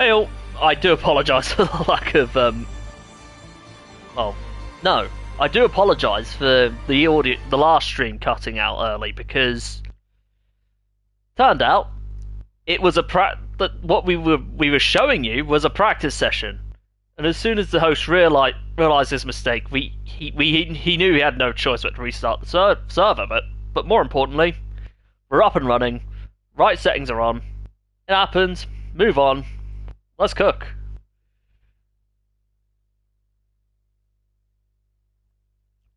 Hey all, I do apologise for the lack of well, no, I do apologise for the audio, the last stream cutting out early because turned out it was that what we were showing you was a practice session, and as soon as the host realised his mistake, he knew he had no choice but to restart the server. But more importantly, we're up and running, right settings are on. It happens. Move on. Let's cook.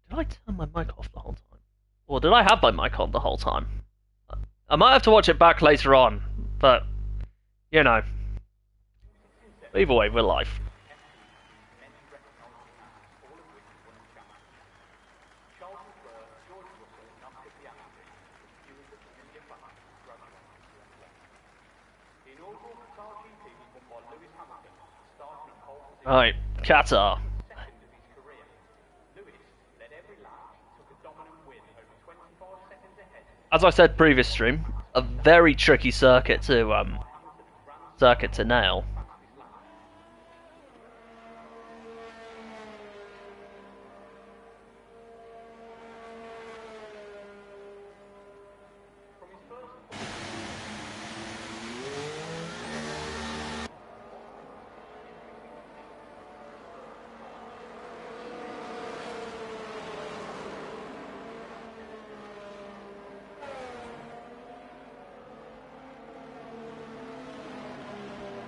Did I turn my mic off the whole time? Or did I have my mic on the whole time? I might have to watch it back later on, but, you know. Either way, we're live. Alright, Qatar. As I said previous stream, a very tricky circuit to nail.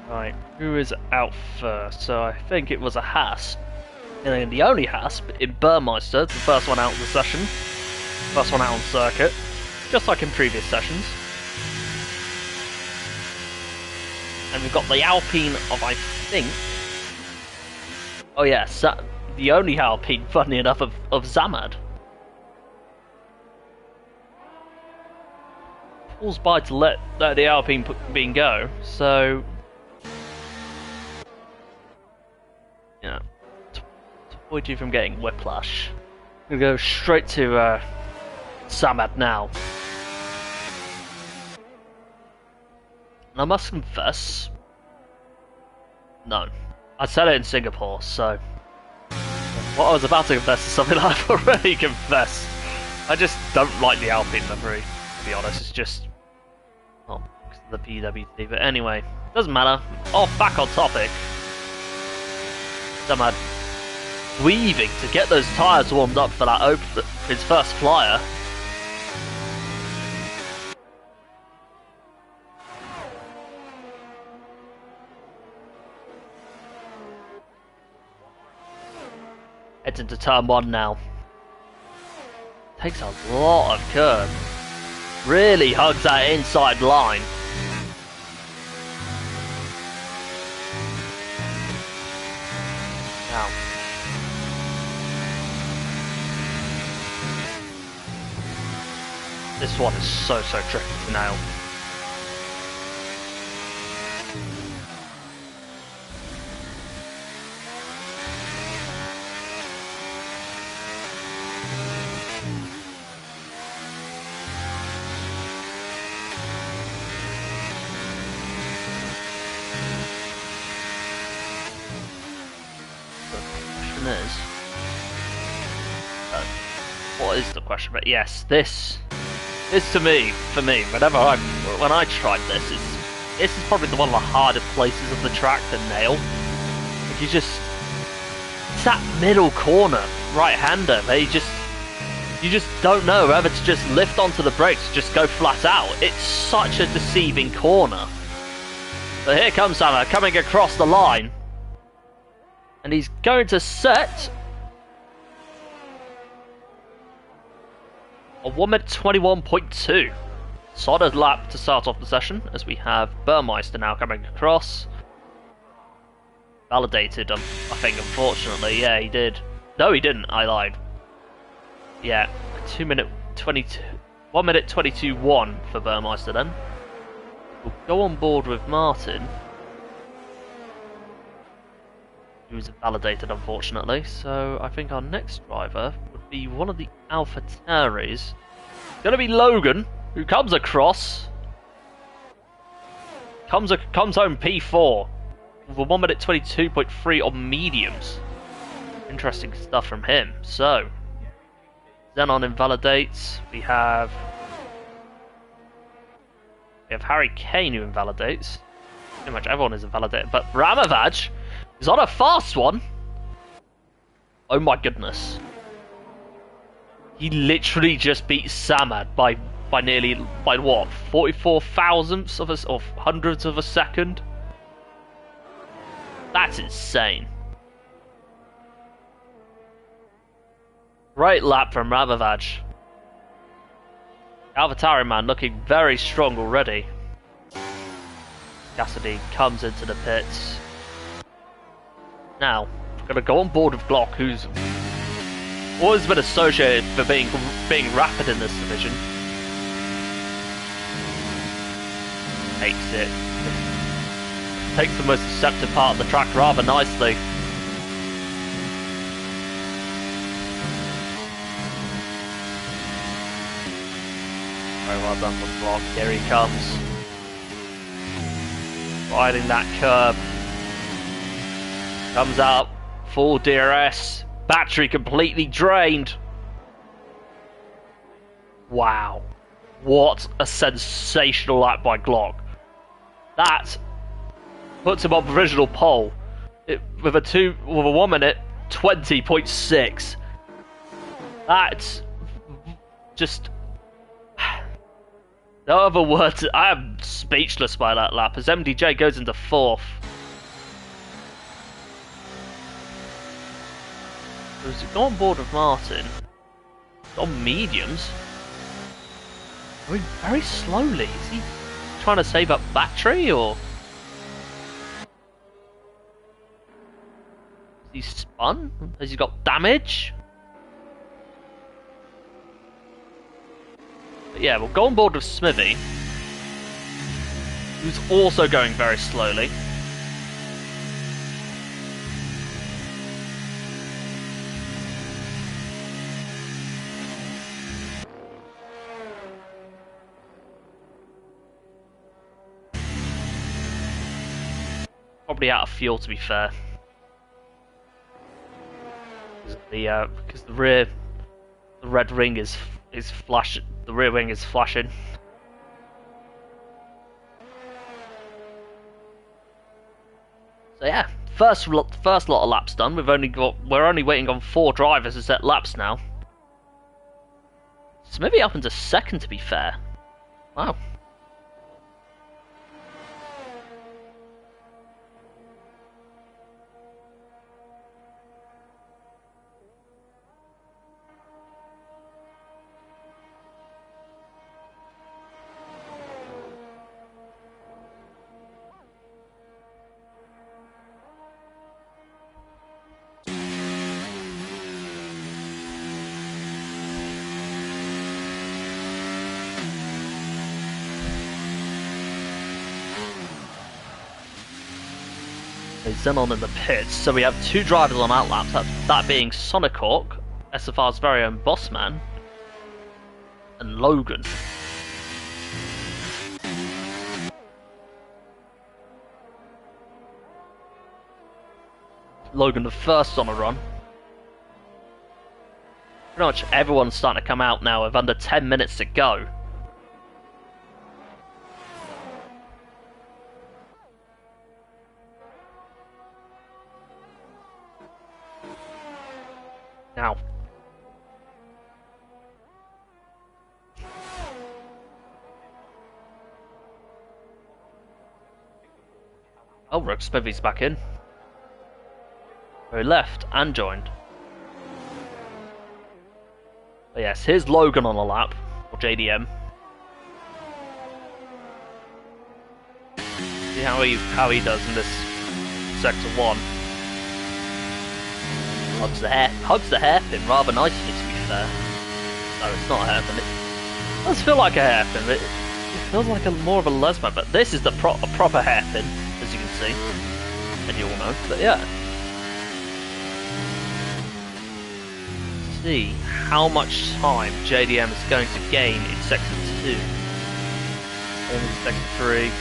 Right, who is out first? So I think it was a Haas. And the only Haas in Burmeister, the first one out of the session. First one out on circuit. Just like in previous sessions. And we've got the Alpine of, I think... Oh yeah, the only Alpine, funny enough, of Zamad. Pulls by to let the Alpine being go, so... Yeah, to avoid you from getting whiplash. I'm gonna go straight to Samad now. And I must confess, no, I said it in Singapore, so what I was about to confess is something I've already confessed. I just don't like the Alpine livery, to be honest. It's just, well, because of the PWT. But anyway, doesn't matter. Back on topic. Samad weaving to get those tyres warmed up for that his first flyer. Heads into turn 1 now. Takes a lot of curve. Really hugs that inside line. Now. This one is so tricky to nail. What is the question? But yes, this for me, when I tried this is probably one of the harder places of the track to nail. Like it's that middle corner, right-hander. You just don't know whether to just lift onto the brakes, just go flat out. It's such a deceiving corner. But here comes Anna coming across the line, and he's going to set a 1 minute 21.2. Solid lap to start off the session, as we have Burmeister now coming across. Validated, I think, unfortunately. Yeah, he did. No, he didn't. I lied. Yeah, 1 minute 22.1 for Burmeister then. We'll go on board with Martin, who was validated, unfortunately. So I think our next driver would be one of the Alpha Tauris. It's going to be Logan, who comes across. Comes home P4. with a 1 minute 22.3 on mediums. Interesting stuff from him. So, Xenon invalidates. We have Harry Kane who invalidates. Pretty much everyone is invalidated, but Ramavaj is on a fast one. Oh my goodness. He literally just beat Samad by what? 44 thousandths of or hundredths of a second? That's insane. Great lap from Ramavaj. AlphaTauri man looking very strong already. Cassidy comes into the pits. Now, we're going to go on board with Glock, who's always been associated for being rapid in this division. Takes it. Takes the most deceptive part of the track rather nicely. Very well done from Glock. Here he comes. Riding that curb. Comes out. Full DRS. Battery completely drained. Wow. What a sensational lap by Glock. That puts him on provisional pole with a 1 minute 20.6. That's just no other words. I am speechless by that lap as MDJ goes into 4th. Does it go on board with Martin? On mediums? Going very slowly. Is he trying to save up battery or? Is he spun? Has he got damage? But yeah, we'll go on board with Smithy, who's also going very slowly. Probably out of fuel, to be fair. Because the red ring is flash. The rear wing is flashing. So yeah, first lot of laps done. We're only waiting on 4 drivers to set laps now. So maybe up into 2nd, to be fair. Wow. Xenon in the pits, so we have 2 drivers on outlaps, that being Sonic Hawk, SFR's very own boss man, and Logan. Logan the first on a run. Pretty much everyone's starting to come out now with under 10 minutes to go. Now, oh, Rogue Smithy's back in. He left and joined. But yes, here's Logan on the lap, or JDM. See how he does in this sector 1. Hugs the hairpin rather nicely, to be fair. No, it's not a hairpin. It does feel like a hairpin, but it feels like more of a lesmo. But this is a proper hairpin, as you can see, and you all know. But yeah, see how much time JDM is going to gain in sector 2, in sector 3.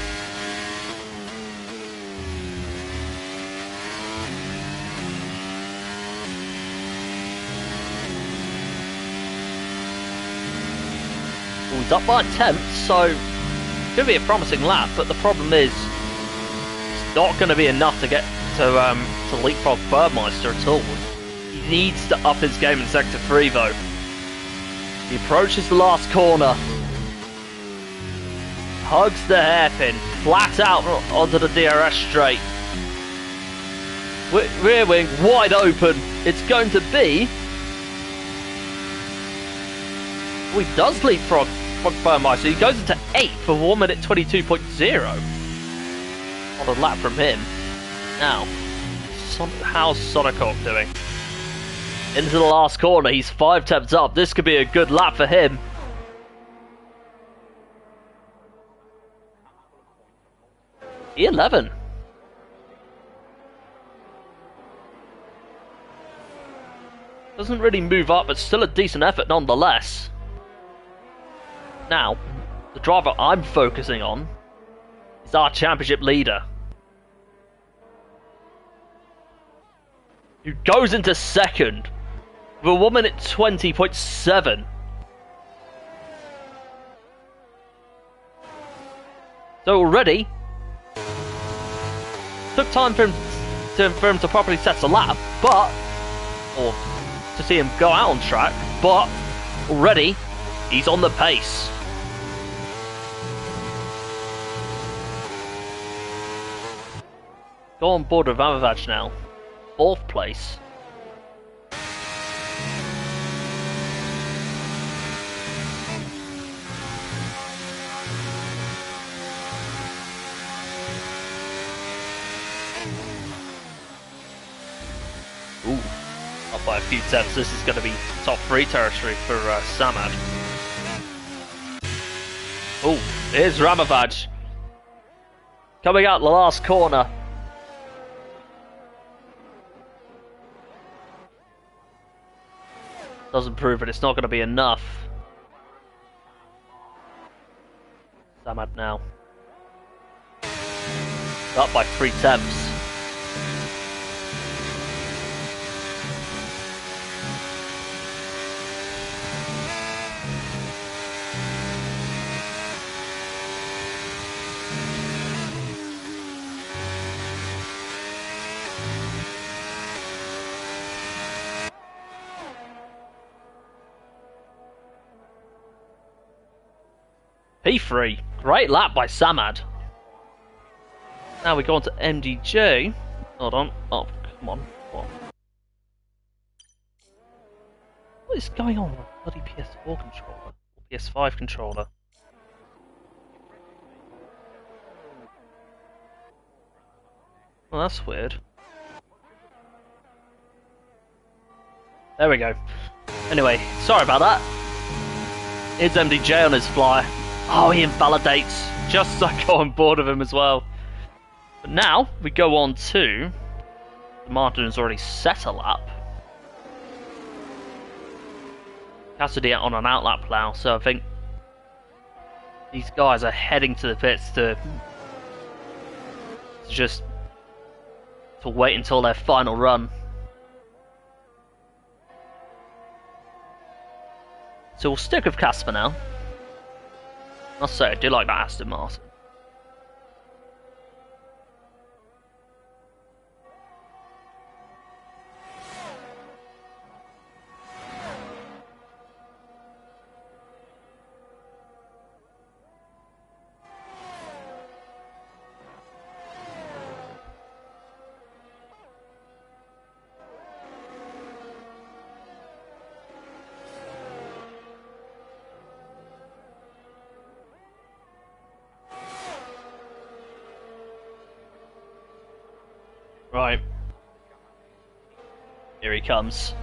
He's up by 10th, so it's going to be a promising lap, but the problem is it's not going to be enough to get to leapfrog Burmeister at all. He needs to up his game in Sector 3 though. He approaches the last corner, hugs the hairpin, flat out onto the DRS straight. Rear wing wide open. It's going to be... Oh, he does leapfrog Burmeister. He goes into 8th for 1 minute 22.0. On a lap from him. Now, how's Sonicok doing? Into the last corner. He's 5 tenths up. This could be a good lap for him. E11. Doesn't really move up, but still a decent effort nonetheless. Now, the driver I'm focusing on is our championship leader, who goes into second with a 1 minute 20.7. So already took time for him to properly set a lap, or to see him go out on track, but already he's on the pace. Go on board with Amavaj now. 4th place. Ooh, up by a few tenths. This is going to be top 3 territory for Samad. Oh, here's Ramavad coming out the last corner. Doesn't prove it. It's not going to be enough. Samad now up by 3 tenths. P3. Great lap by Samad. Now we go on to MDJ. Hold on. Oh, come on. What is going on with the bloody PS4 controller? Or PS5 controller? Well, that's weird. There we go. Anyway, sorry about that. Here's MDJ on his fly. Oh, he invalidates, just as I go on board with him as well. But now, we go on to... Martin has already set a lap. Cassidy on an outlap now, so I think these guys are heading to the pits to wait until their final run. So we'll stick with Casper now. I must say, I do like that Aston Martin. Right. Here he comes.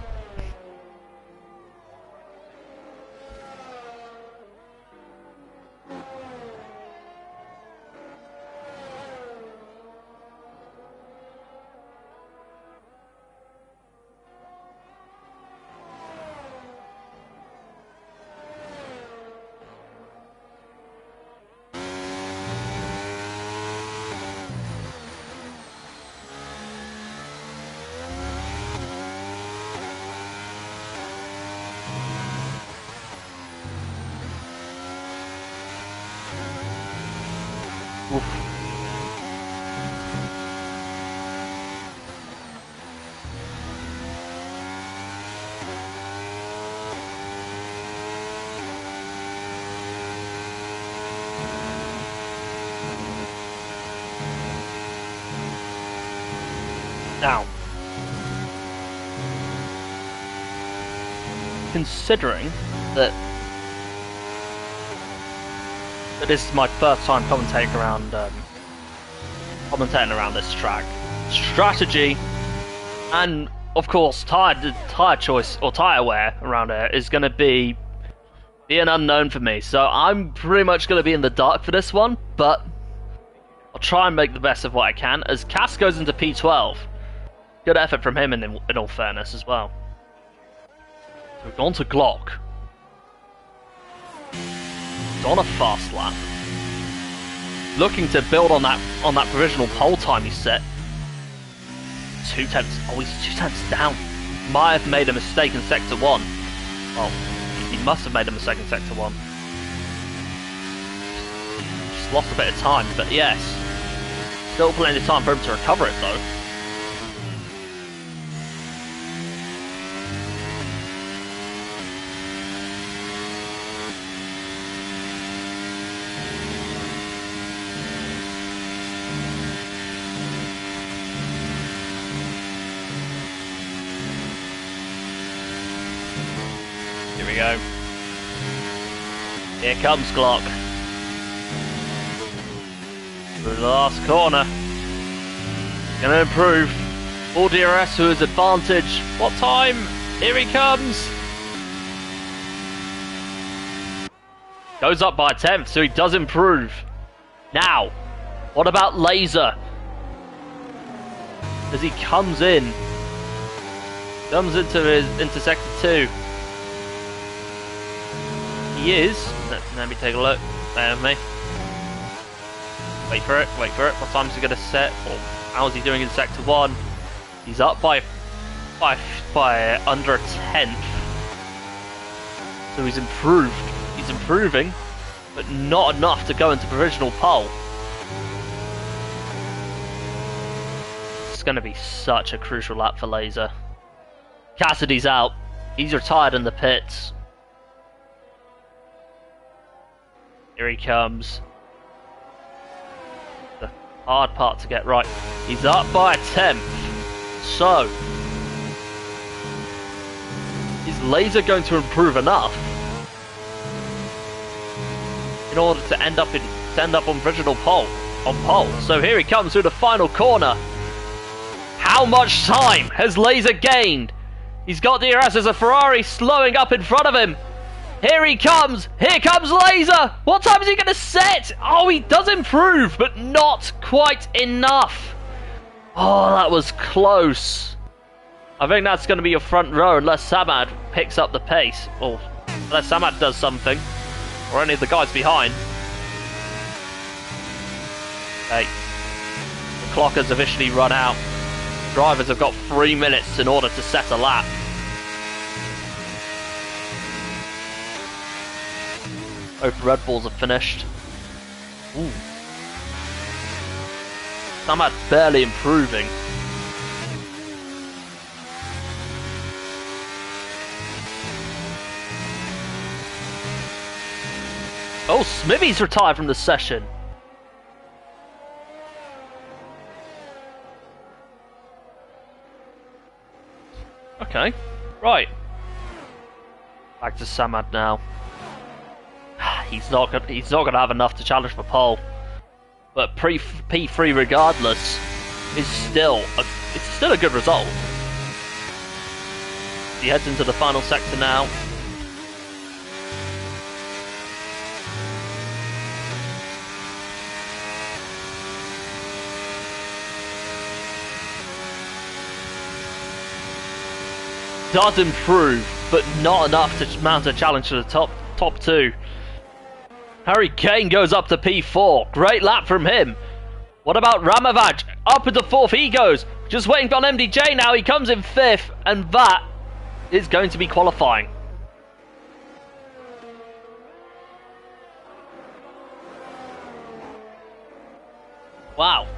Now, considering that this is my first time commentating around this track, strategy and of course tire choice or tire wear around here is going to be an unknown for me. So I'm pretty much going to be in the dark for this one, but I'll try and make the best of what I can. As Cass goes into P12, good effort from him in all fairness as well. So we've gone to Glock. He's on a fast lap, looking to build on that provisional pole time he set. 2 tenths. Oh, he's 2 tenths down. Might have made a mistake in sector 1. Well, he must have made a mistake in sector 1. Just lost a bit of time, but yes, still plenty of time for him to recover it though. Here we go. Here comes Glock. Through the last corner. Gonna improve. All DRS to his advantage. What time? Here he comes. Goes up by a tenth, so he does improve. Now, what about Laser? As he comes in. Comes into sector 2. He is. Let me take a look. Bear with me. Wait for it. Wait for it. What time is he going to set? Or how is he doing in sector 1? He's up by under a tenth. So he's improved. He's improving, but not enough to go into provisional pole. It's going to be such a crucial lap for Laser. Cassidy's out. He's retired in the pits. Here he comes. The hard part to get right. He's up by a tenth. So, is Laser going to improve enough in order to end up on provisional pole? So here he comes through the final corner. How much time has Laser gained? He's got DRS as a Ferrari slowing up in front of him. Here he comes! Here comes Laser! What time is he going to set? Oh, he does improve, but not quite enough. Oh, that was close. I think that's going to be your front row unless Samad picks up the pace. Or unless Samad does something. Or any of the guys behind. Okay. The clock has officially run out. Drivers have got 3 minutes in order to set a lap. Both Red Bulls have finished. Ooh. Samad barely improving. Oh, Smithy's retired from the session. Okay, right. Back to Samad now. He's not gonna have enough to challenge for pole, but P3 regardless is still a good result. He heads into the final sector now. Does improve, but not enough to mount a challenge to the top 2. Harry Kane goes up to P4. Great lap from him. What about Ramavaj? Up into 4th he goes. Just waiting on MDJ now. He comes in 5th, and that is going to be qualifying. Wow.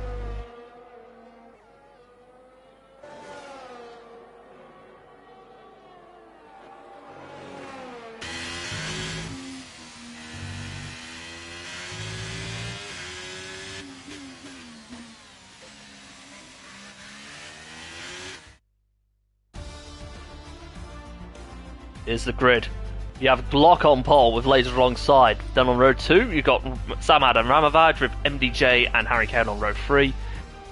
Here's the grid. You have Glock on pole with Laser alongside. Then on row 2, you've got Samad and Ramavaj with MDJ and Harry Kane on row 3.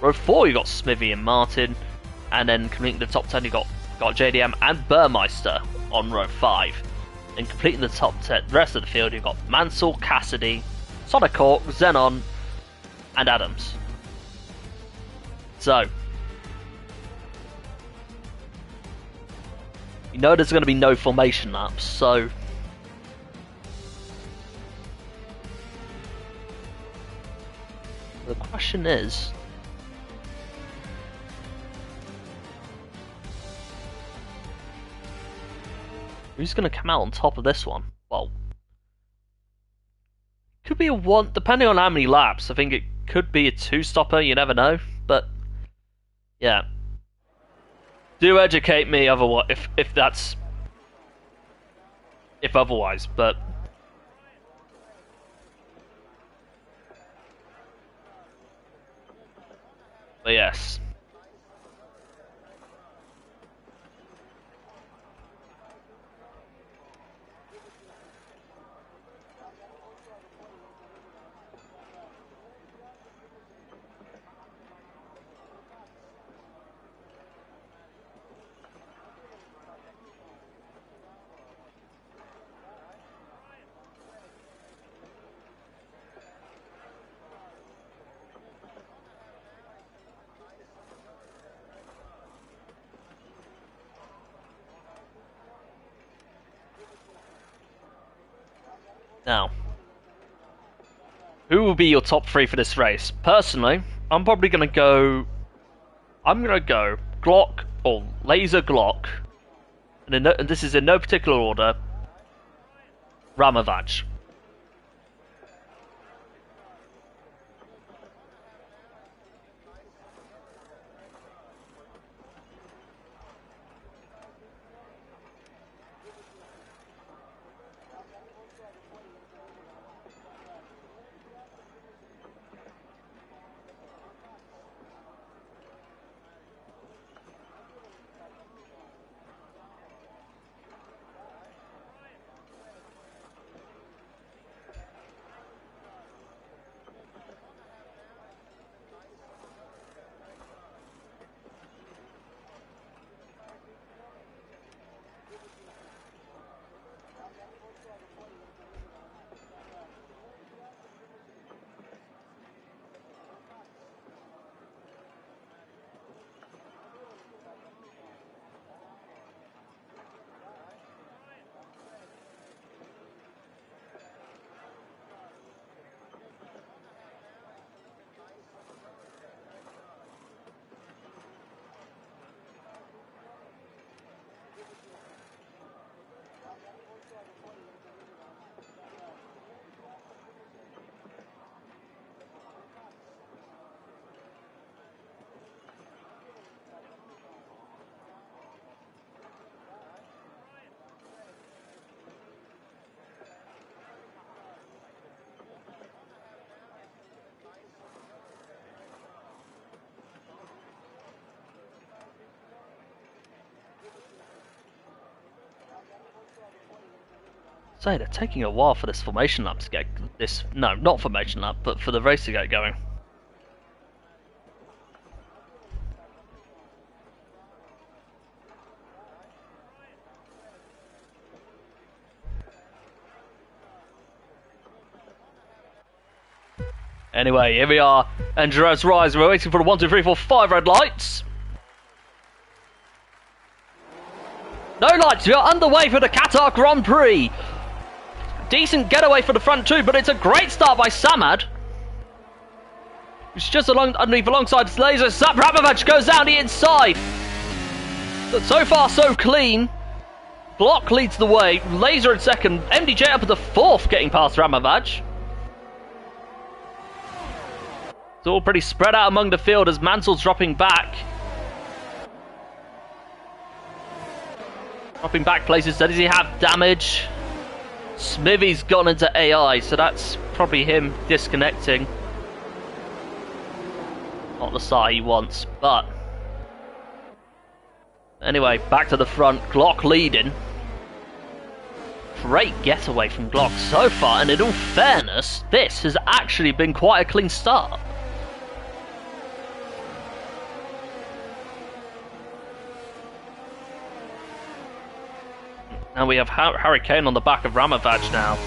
Row 4, you've got Smithy and Martin. And then completing the top 10, you've got JDM and Burmeister on row 5. And completing the top 10, the rest of the field, you've got Mansell, Cassidy, Sonic Hawk, Xenon, and Adams. So, you know there's going to be no formation laps, so the question is, who's going to come out on top of this one? Well, could be a one, depending on how many laps. I think it could be a two-stopper, you never know, but yeah. Do educate me otherwise, if otherwise, but yes. Now, who will be your top 3 for this race? Personally, I'm probably going to go... I'm going to go Glock, or Laser Glock, and this is in no particular order, Ramavaj. So they're taking a while for this formation lap to get this. No, not formation lap, but for the race to get going. Anyway, here we are. Endurance Rise. We're waiting for the 1, 2, 3, 4, 5 red lights. No lights. We are underway for the Qatar Grand Prix. Decent getaway for the front two, but it's a great start by Samad. It's just underneath alongside his Laser. Ramovich goes down the inside. But so far, so clean. Block leads the way. Laser in second. MDJ up at the 4th, getting past Ramovich. It's all pretty spread out among the field as Mansell's dropping back. Dropping back places. Does he have damage? Smithy's gone into AI, so that's probably him disconnecting. Not the start he wants, but... Anyway, back to the front. Glock leading. great getaway from Glock so far, and in all fairness, this has actually been quite a clean start. Now we have Harry Kane on the back of Ramovaj now.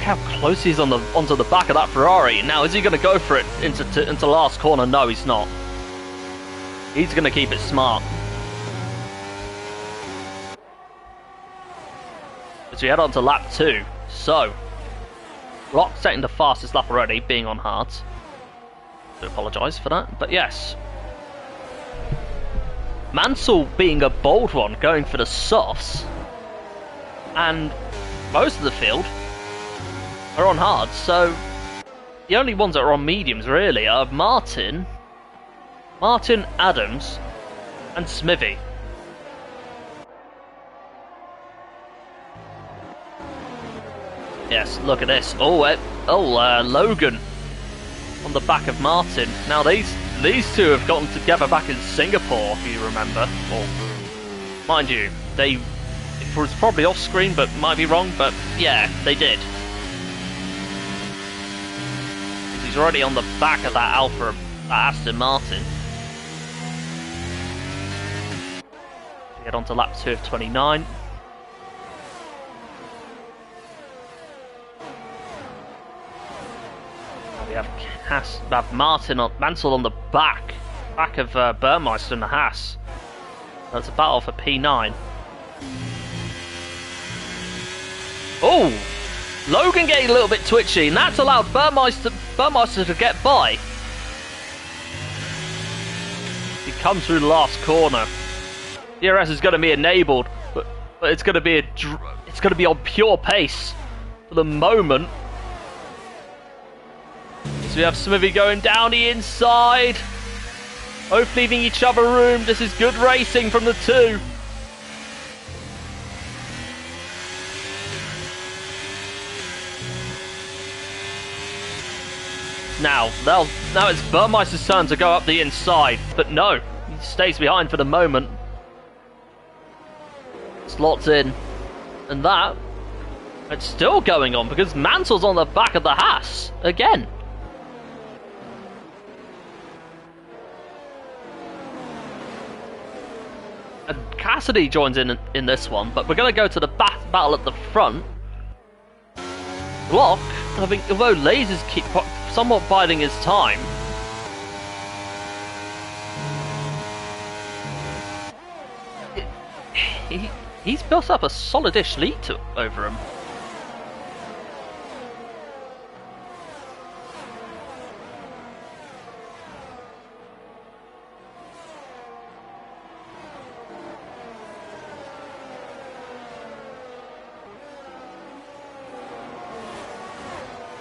How close he's onto the back of that Ferrari. Now, is he going to go for it into last corner? No, he's not. He's going to keep it smart. As we head on to lap 2. So, Glock setting the fastest lap already, being on hards. I do apologise for that, but yes. Mansell being a bold one, going for the softs. And most of the field are on hard, so the only ones that are on mediums really are Martin, Adams, and Smithy. Yes, look at this. Logan on the back of Martin. Now these two have gotten together back in Singapore, if you remember. Well, mind you, it was probably off screen, but might be wrong. But yeah, they did. He's already on the back of that Aston Martin. We get on to lap 2 of 29. We have Mansell on the back of Burmeister and the Haas. That's a battle for P9. Oh! Logan getting a little bit twitchy, and that's allowed Burmeister to get by. He comes through the last corner. DRS is going to be enabled, but it's going to be on pure pace for the moment. So we have Smithy going down the inside, both leaving each other room. This is good racing from the two. Now it's Burmeister's turn to go up the inside, but no, he stays behind for the moment. Slots in, and it's still going on because Mansell's on the back of the Haas again. And Cassidy joins in this one, but we're going to go to the battle at the front. Glock, I think, although Lasers keep somewhat biding his time, he's built up a solid-ish lead over him.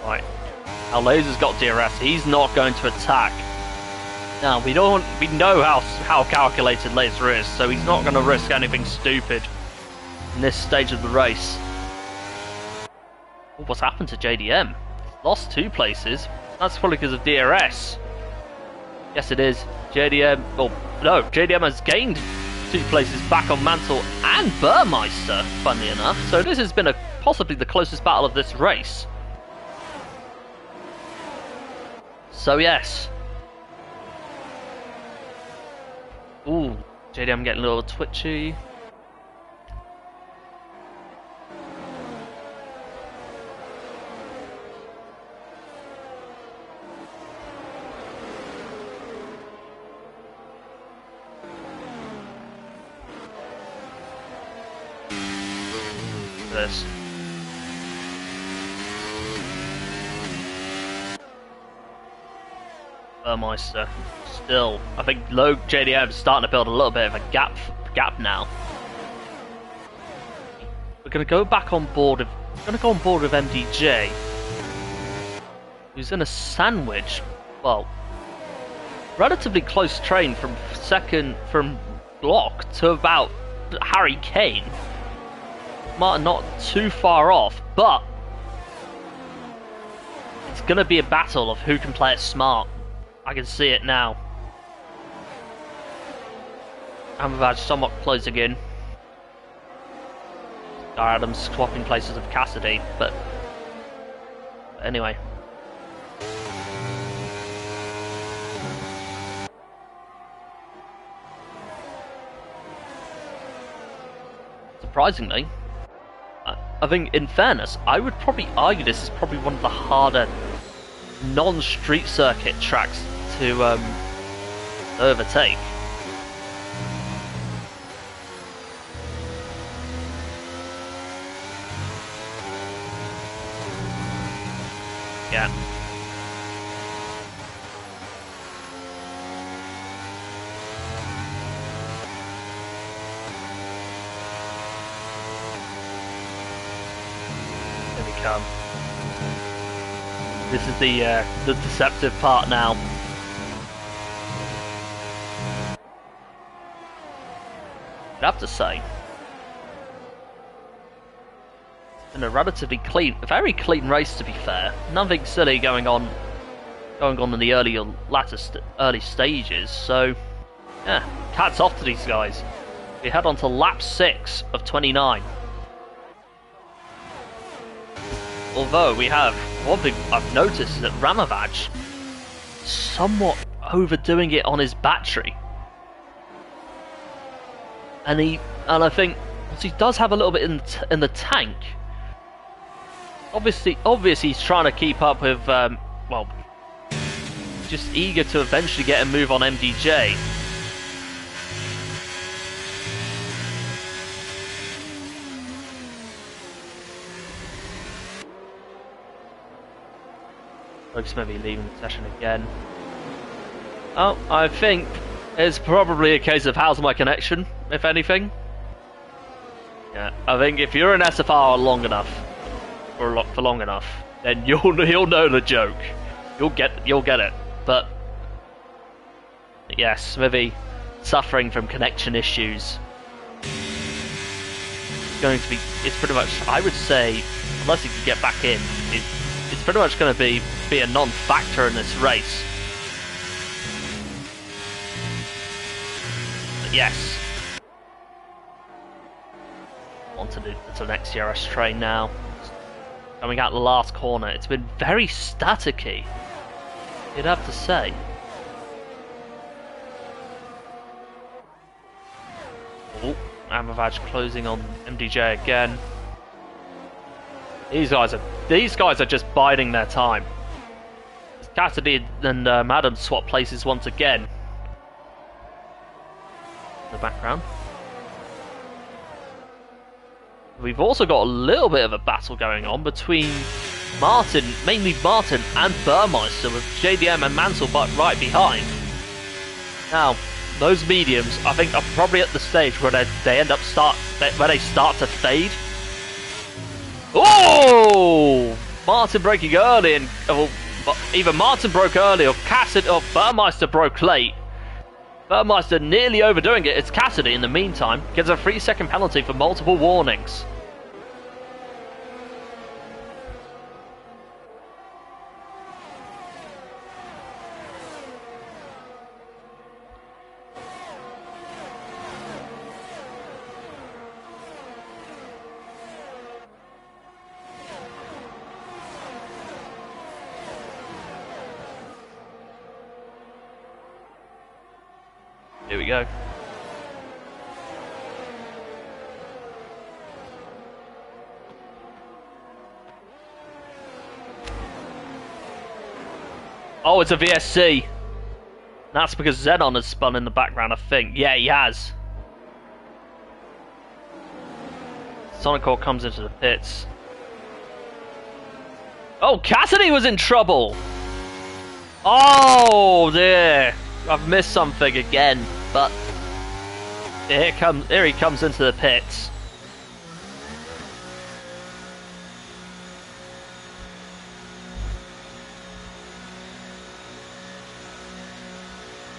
Right. Now Laser's got DRS. He's not going to attack. Now we know how calculated Laser is, so he's not going to risk anything stupid in this stage of the race. Oh, what's happened to JDM? Lost 2 places. That's probably because of DRS. Yes, it is. JDM. Oh no, JDM has gained 2 places back on Mansell and Burmeister. Funnily enough, so this has been possibly the closest battle of this race. So yes. Ooh, JDM getting a little twitchy. This. Burmeister still, I think low JDM is starting to build a little bit of a gap now. We're going to go back on board with MDJ, who's in a sandwich, well, relatively close train from Glock to about Harry Kane. Martin not too far off, but It's going to be a battle of who can play it smart. I can see it now. Amavage somewhat closing in. Adams swapping places with Cassidy, but anyway. Surprisingly, I think, in fairness, I would probably argue this is probably one of the harder non-street circuit tracks to overtake. Yeah. Here we come. This is the deceptive part now. I'd have to say, it's been a relatively clean, a very clean race to be fair. Nothing silly going on in the early stages. So, yeah, hats off to these guys. We head on to lap 6 of 29. Although we have one thing I've noticed is that Ramavage somewhat overdoing it on his battery. And I think he does have a little bit in the tank. Obviously he's trying to keep up with, well, just eager to eventually get a move on MDJ. Folks may be leaving the session again. Oh, I think it's probably a case of how's my connection, if anything. Yeah, I think if you're in SFR long enough, for long enough, then you'll know the joke. You'll get it. But yes, Smithy suffering from connection issues. It's pretty much, I would say, unless he can get back in, it's pretty much going to be a non-factor in this race. But yes. On to the next CRS train now. Coming out the last corner. It's been very staticky, you'd have to say. Oh, Amavage closing on MDJ again. These guys are just biding their time. Cassidy and Adams swap places once again. In the background. We've also got a little bit of a battle going on between mainly Martin and Burmeister, with JDM and Mansell but right behind. Now, those mediums, I think, are probably at the stage where they start to fade. Oh! Martin breaking early, and either Martin broke early or Burmeister broke late. Burmeister nearly overdoing it. It's Cassidy in the meantime. Gets a 3-second penalty for multiple warnings. Here we go. Oh, it's a VSC. That's because Xenon has spun in the background, I think. Yeah, he has. Sonicore comes into the pits. Oh, Cassidy was in trouble! Oh, dear. I've missed something again, but here he comes into the pits.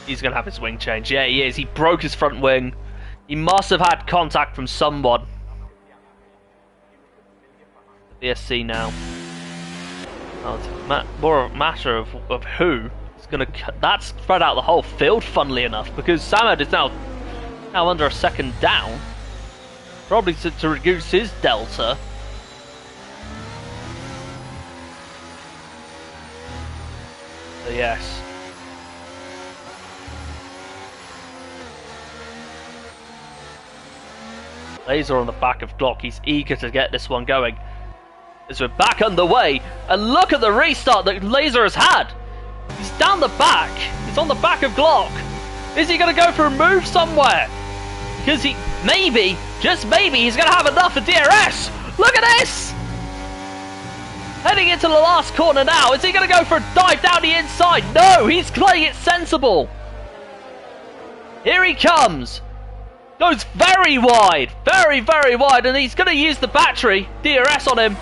He's gonna have his wing change. Yeah, he is. He broke his front wing. He must have had contact from someone. VSC now. Now it's more a matter of who is going to. That's spread out the whole field, funnily enough, because Samad is now under a second down, probably to reduce his delta. So yes. Laser on the back of Glock. He's eager to get this one going. As we're back underway, and look at the restart that Laser has had. He's down the back. He's on the back of Glock. Is he going to go for a move somewhere? Because he, maybe, just maybe, he's going to have enough for DRS. Look at this! Heading into the last corner now. Is he going to go for a dive down the inside? No, he's playing it sensible. Here he comes. Goes very wide, very, very wide, and he's going to use the battery, DRS on him.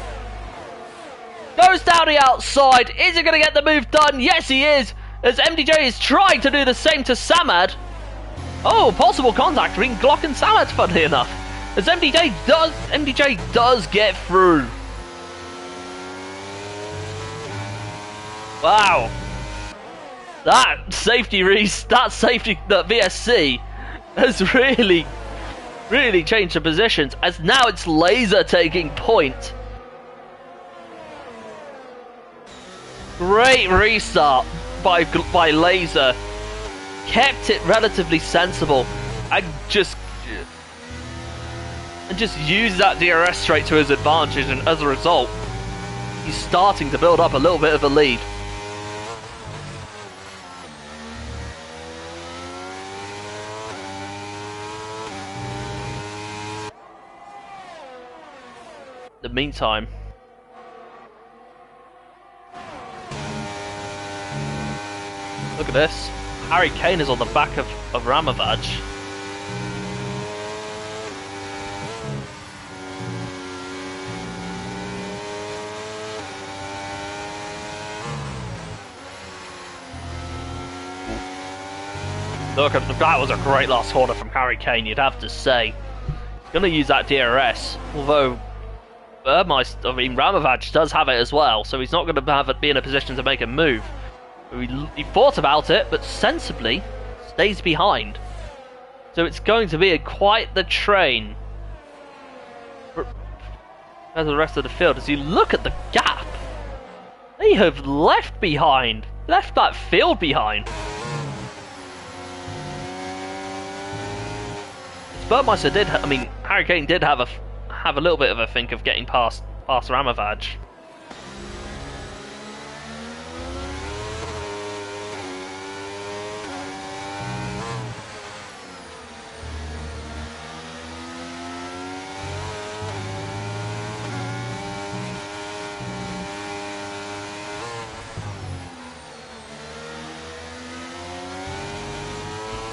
Goes down the outside. Is he going to get the move done? Yes, he is, as MDJ is trying to do the same to Samad. Oh, possible contact between Glock and Samad, funnily enough, as MDJ does get through. Wow. That VSC has really changed the positions, as now it's Laser taking point. Great restart by Laser. Kept it relatively sensible and just used that DRS straight to his advantage, and as a result, he's starting to build up a little bit of a lead. In the meantime, look at this. Harry Kane is on the back of Ramovaj. Look, that was a great last corner from Harry Kane, you'd have to say. He's going to use that DRS, although Ramovaj does have it as well, so he's not going to be in a position to make a move. He thought about it, but sensibly stays behind. So it's going to be quite the train as the rest of the field. As you look at the gap, they have left that field behind. Burmeister Harry Kane did have a little bit of a think of getting past Ramovaj.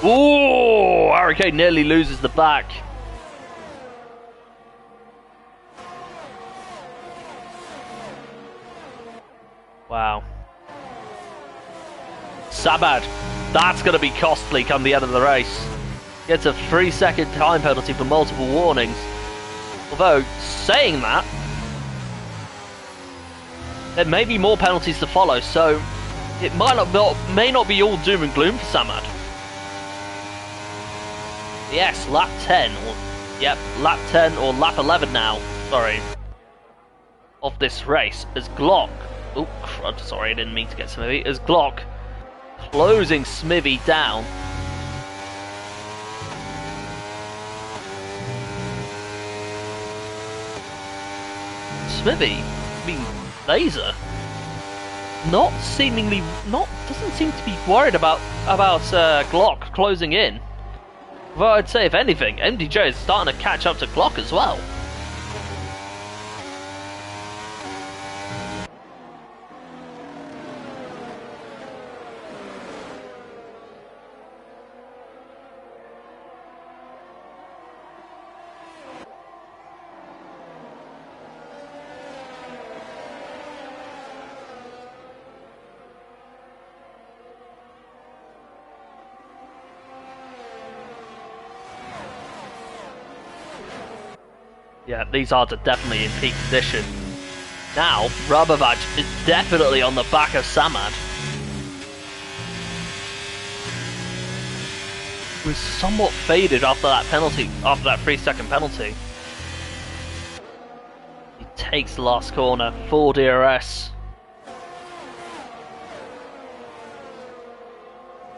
Ooh, Harry Kane nearly loses the back. Wow. Samad, that's going to be costly come the end of the race. Gets a 3-second time penalty for multiple warnings. Although, saying that, there may be more penalties to follow, so it may not be all doom and gloom for Samad. Yes, lap 10, lap 10 or lap 11 now, sorry, of this race, as Glock, oh crud, sorry, I didn't mean to get Smithy, as Glock closing Smithy down. Smithy, Laser, doesn't seem to be worried about Glock closing in. Well, I'd say if anything, MDJ is starting to catch up to Glock as well. Yeah, these odds are definitely in peak position. Now, Rabovaj is definitely on the back of Samad. Was somewhat faded after that penalty, after that 3-second penalty. He takes the last corner, full DRS.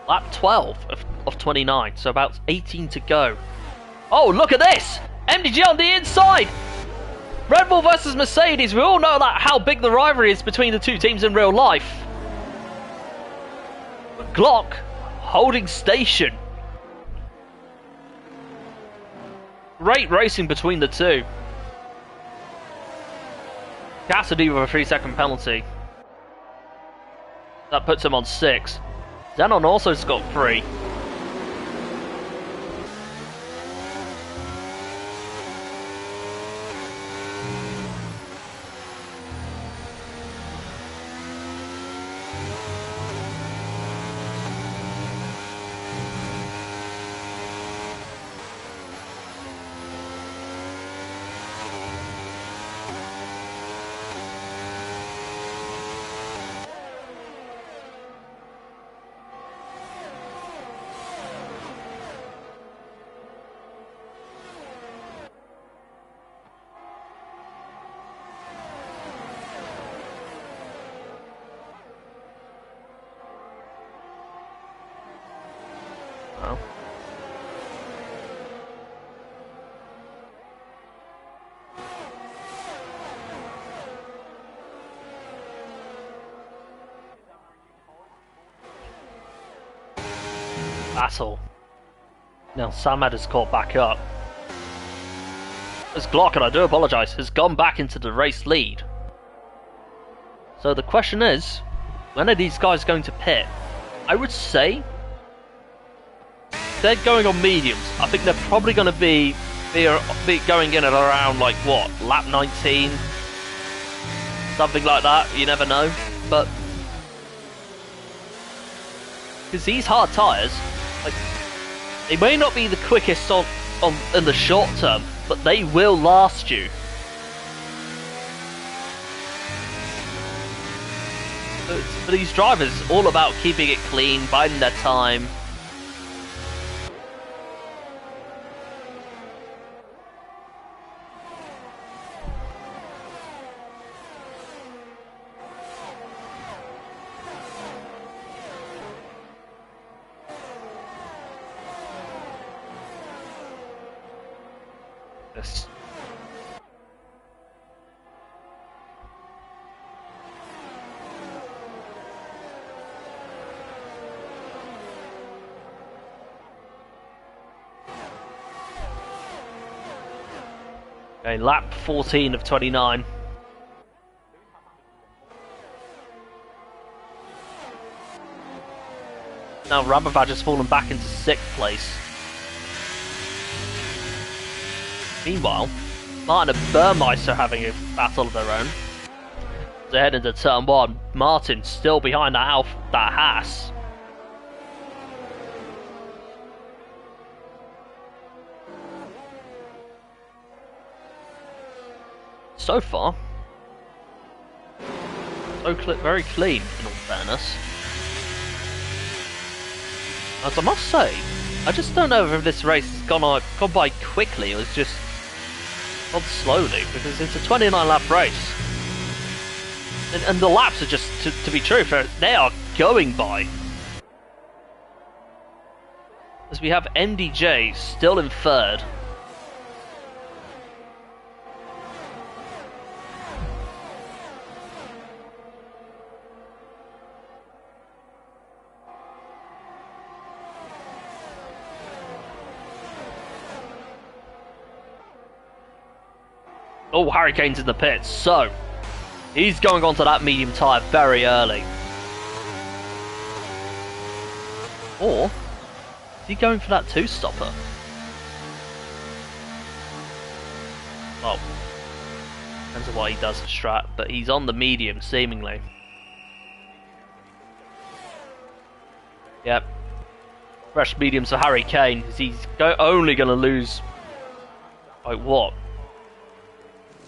Lap 12 of 29, so about 18 to go. Oh, look at this! MDG on the inside! Red Bull versus Mercedes, we all know how big the rivalry is between the two teams in real life. But Glock holding station. Great racing between the two. Cassidy with a 3-second penalty. That puts him on 6. Zenon also got 3. Battle. Now Samad has caught back up. As Glock, and I do apologise, has gone back into the race lead. So the question is, when are these guys going to pit? I would say they're going on mediums. I think they're probably going to be going in at around, like, what, lap 19? Something like that, you never know. But because these hard tyres, like, they may not be the quickest in the short term, but they will last you. For these drivers, it's all about keeping it clean, biding their time. Yes. Okay, lap 14 of 29. Now Rabovaj has fallen back into 6th place. Meanwhile, Martin and Burmeister are having a battle of their own. As they head into turn 1, Martin still behind that Haas. So far, very clean, in all fairness. As I must say, I just don't know if this race has gone by quickly or it's just gone slowly, because it's a 29-lap race. And the laps are just, to be true, they are going by. As we have MDJ still in 3rd. Oh, Hurricane's in the pits, so he's going onto that medium tyre very early. Or is he going for that 2-stopper? Well, depends on what he does at strat, but he's on the medium seemingly. Yep. Fresh mediums for Harry Kane, because he's only going to lose, like, what?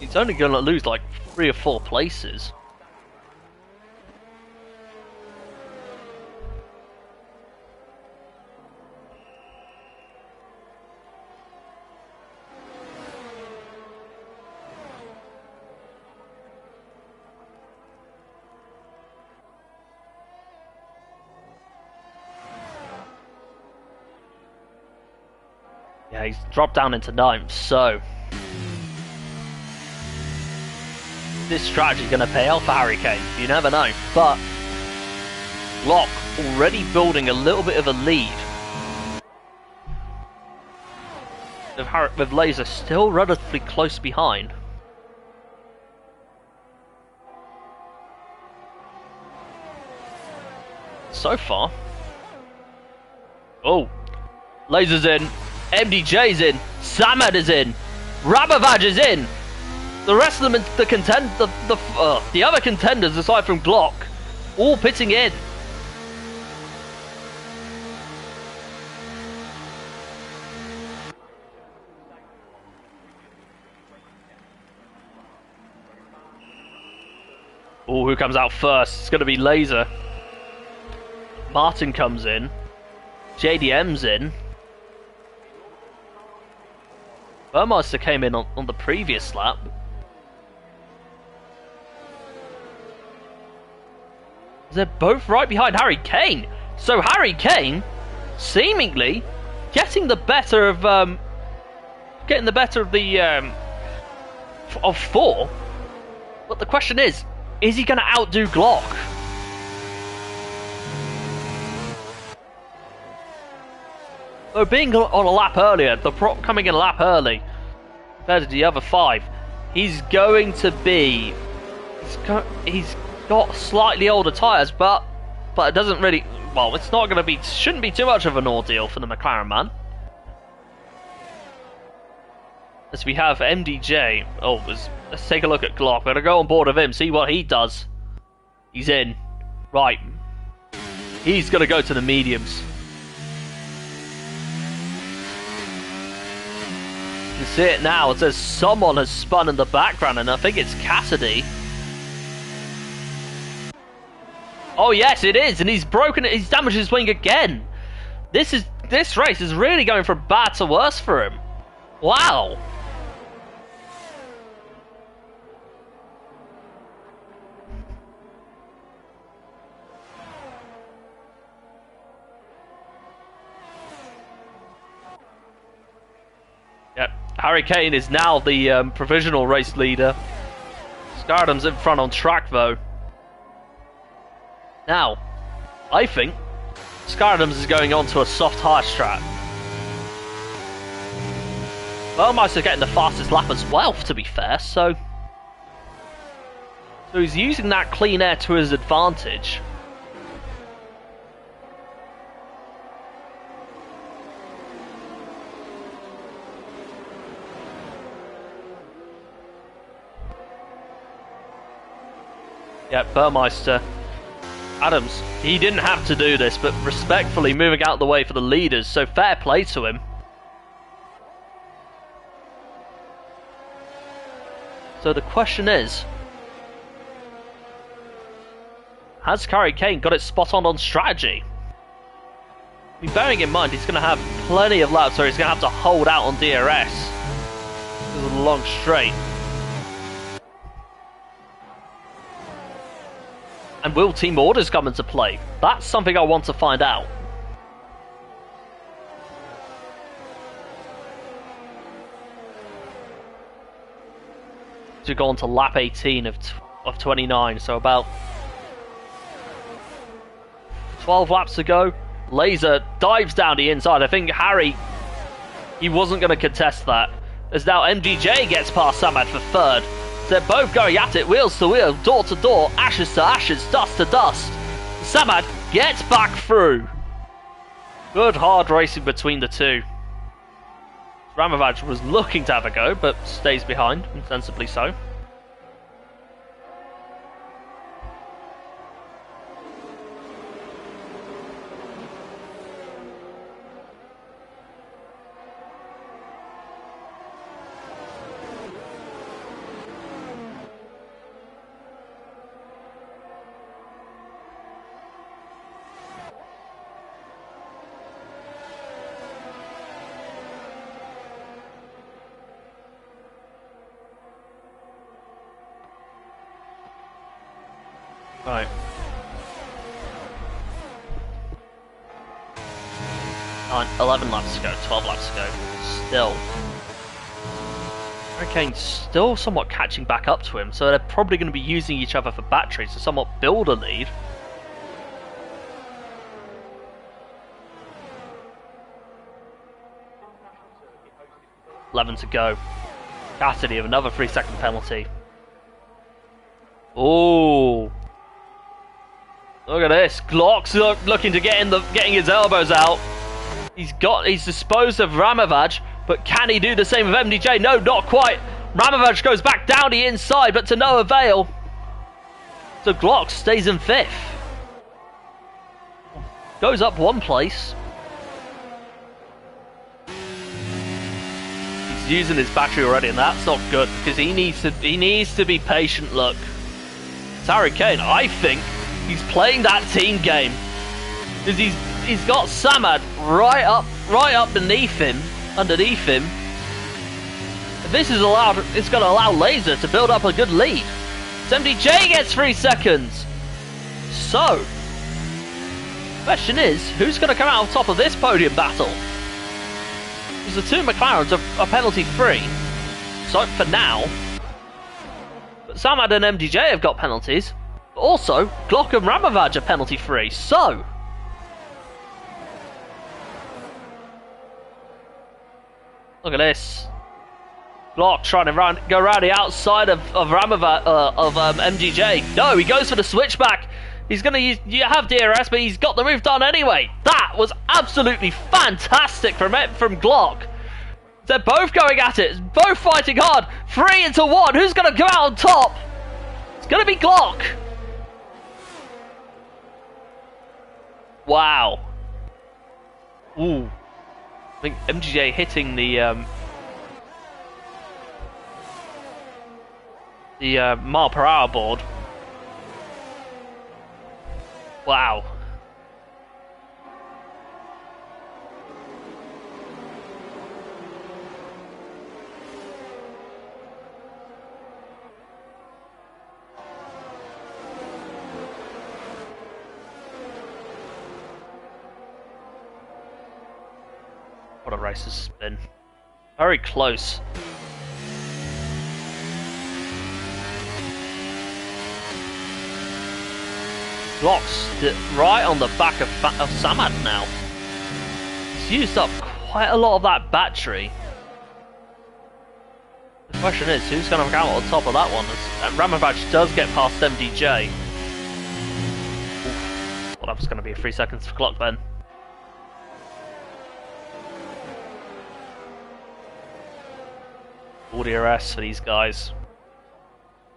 He's only going to lose like 3 or 4 places. Yeah, he's dropped down into 9th, so this strategy is going to pay off for Harry Kane. You never know. But Locke already building a little bit of a lead. With Laser still relatively close behind. So far. Oh, Laser's in. MDJ's in. Samad is in. Rabovaj is in. The rest of them, the other contenders aside from Glock, all pitching in. Oh, who comes out first? It's going to be Laser. Martin comes in. JDM's in. Burmeister came in on the previous lap. They're both right behind Harry Kane. So Harry Kane, seemingly, getting the better of the of 4. But the question is he going to outdo Glock? Though being on a lap earlier, coming in a lap early compared to the other 5, he's going to be. He's got slightly older tyres, but it doesn't really. Well, it's not going to be. Shouldn't be too much of an ordeal for the McLaren man. As we have MDJ. Oh, let's take a look at Glock. We're going to go on board of him, see what he does. He's in. Right. He's going to go to the mediums. You can see it now. It says someone has spun in the background, and I think it's Cassidy. Oh yes, it is, and he's damaged his wing again. This race is really going from bad to worse for him. Wow. Yep, Harry Kane is now the provisional race leader. Scardam's in front on track though. Now, I think Scardam's is going on to a soft hard strat. Burmeister's getting the fastest lap as well, to be fair, so he's using that clean air to his advantage. Yeah, Burmeister. Adams, he didn't have to do this, but respectfully moving out of the way for the leaders, so fair play to him. So the question is, has Harry Kane got it spot on strategy? I mean, bearing in mind he's going to have plenty of laps where he's going to have to hold out on DRS. This is a long straight. And will team orders come into play? That's something I want to find out. To go on to lap 18 of 29, so about 12 laps to go. Laser dives down the inside. I think Harry, he wasn't going to contest that. As now MDJ gets past Samad for 3rd. They're both going at it, wheels to wheel, door to door, ashes to ashes, dust to dust. Samad gets back through. Good hard racing between the two. Ramovaj was looking to have a go, but stays behind, and sensibly so. Right. 11 laps to go, 12 laps to go. Still. Hurricane's still somewhat catching back up to him, so they're probably going to be using each other for batteries to somewhat build a lead. $11 to go. Cassidy with another 3-second penalty. Oh, look at this! Glock's looking to getting his elbows out. He's disposed of Ramovaj, but can he do the same with MDJ? No, not quite. Ramovaj goes back down the inside, but to no avail. So Glock stays in 5th. Goes up 1 place. He's using his battery already, and that's not good because he needs to be patient. Look, Harry Kane, I think he's playing that team game because he's got Samad right up underneath him. This is it's going to allow Laser to build up a good lead. MDJ gets 3 seconds. So, question is, who's going to come out on top of this podium battle? Because the 2 McLarens are penalty free. So for now, but Samad and MDJ have got penalties. But also, Glock and Ramovaj are penalty free. So, look at this. Glock trying to go around the outside of MGJ. No, he goes for the switchback. He's going to use... You have DRS, but he's got the move done anyway. That was absolutely fantastic from Glock. They're both going at it. Both fighting hard. 3 into 1. Who's going to come out on top? It's going to be Glock. Wow. Ooh. I think MGJ hitting the mile per hour board. Wow. What a race this has been. Very close. Blocks right on the back of Samad now. He's used up quite a lot of that battery. The question is, who's going to come out on top of that one? Ramovaj does get past MDJ. Oof. Well, that was going to be a 3 seconds for Glock then. All DRS for these guys.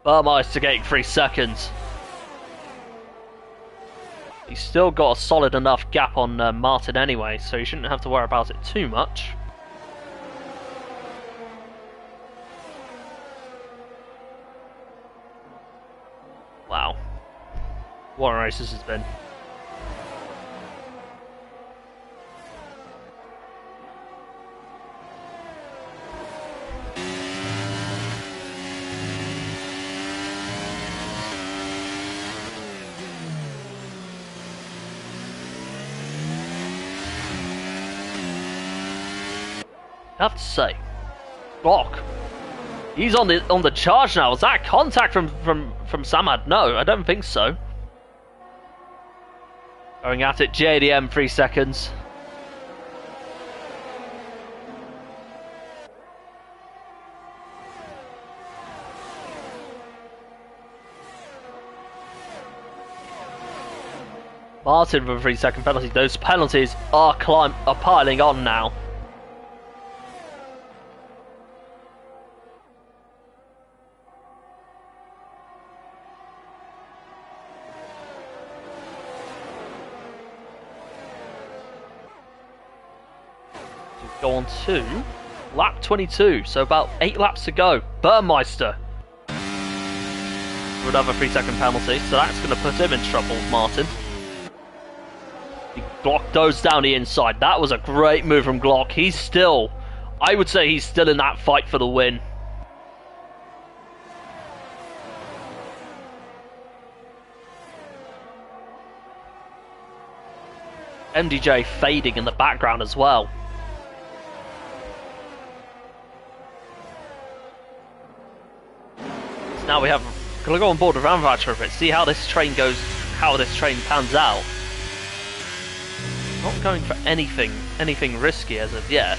Burmeister getting 3 seconds. He's still got a solid enough gap on Martin anyway, so you shouldn't have to worry about it too much. Wow. What a race this has been. I have to say, Glock, he's on the charge now. Was that contact from Samad? No, I don't think so. Going at it, JDM 3 seconds. Martin with a 3-second penalty. Those penalties are piling on now. Go on to lap 22, so about 8 laps to go. Burmeister with another 3-second penalty, so that's going to put him in trouble, Martin. Glock goes down the inside. That was a great move from Glock. I would say he's still in that fight for the win. MDJ fading in the background as well. So now we have... Gonna go on board with Ramvaj for a bit, see how this train goes, how this train pans out. Not going for anything risky as of yet.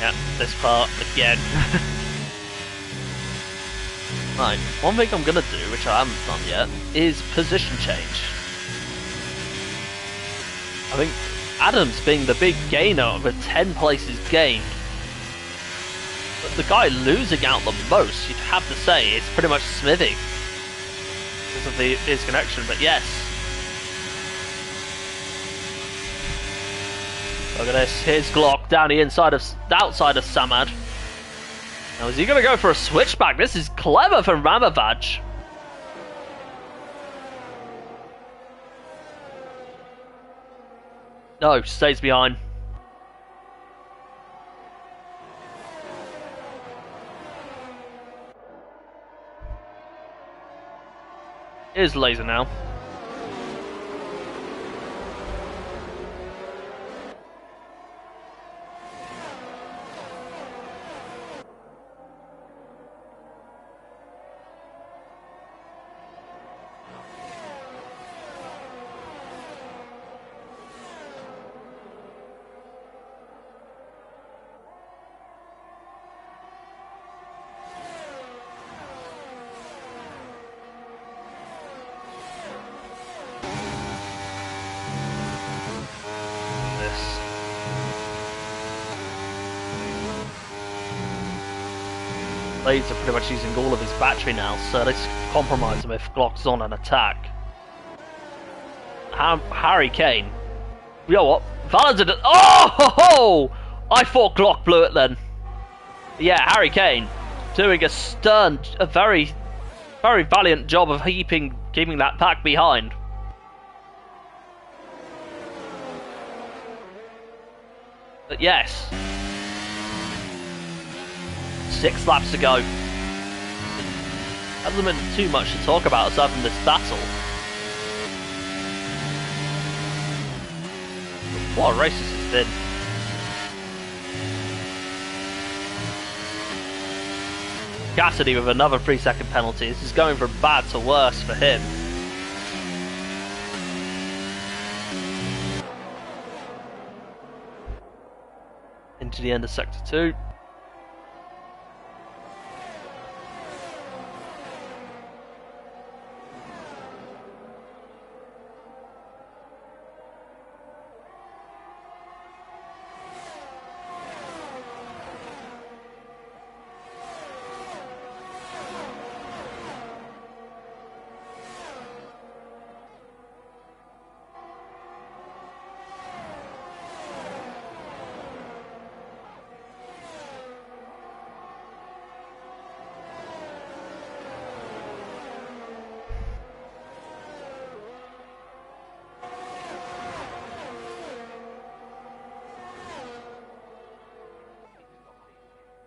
Yeah, this part again. Right, one thing I'm gonna do, which I haven't done yet, is position change. I think Adams being the big gainer of a 10 places gained, but the guy losing out the most, you'd have to say, it's pretty much Smithy because of his connection, but yes. Look at this, here's Glock down the outside of Samad. Now is he going to go for a switchback? This is clever from Ramavaj. No, stays behind. Here's Laser now. Blades are pretty much using all of his battery now, so let's compromise him if Glock's on an attack. Harry Kane. You know what? Valentine. Oh! Ho, ho! I thought Glock blew it then. Yeah, Harry Kane doing a very, very valiant job of keeping that pack behind. But yes. 6 laps to go. Hasn't been too much to talk about aside from this battle. What a race this has been. Cassidy with another 3-second penalty. This is going from bad to worse for him. Into the end of Sector 2.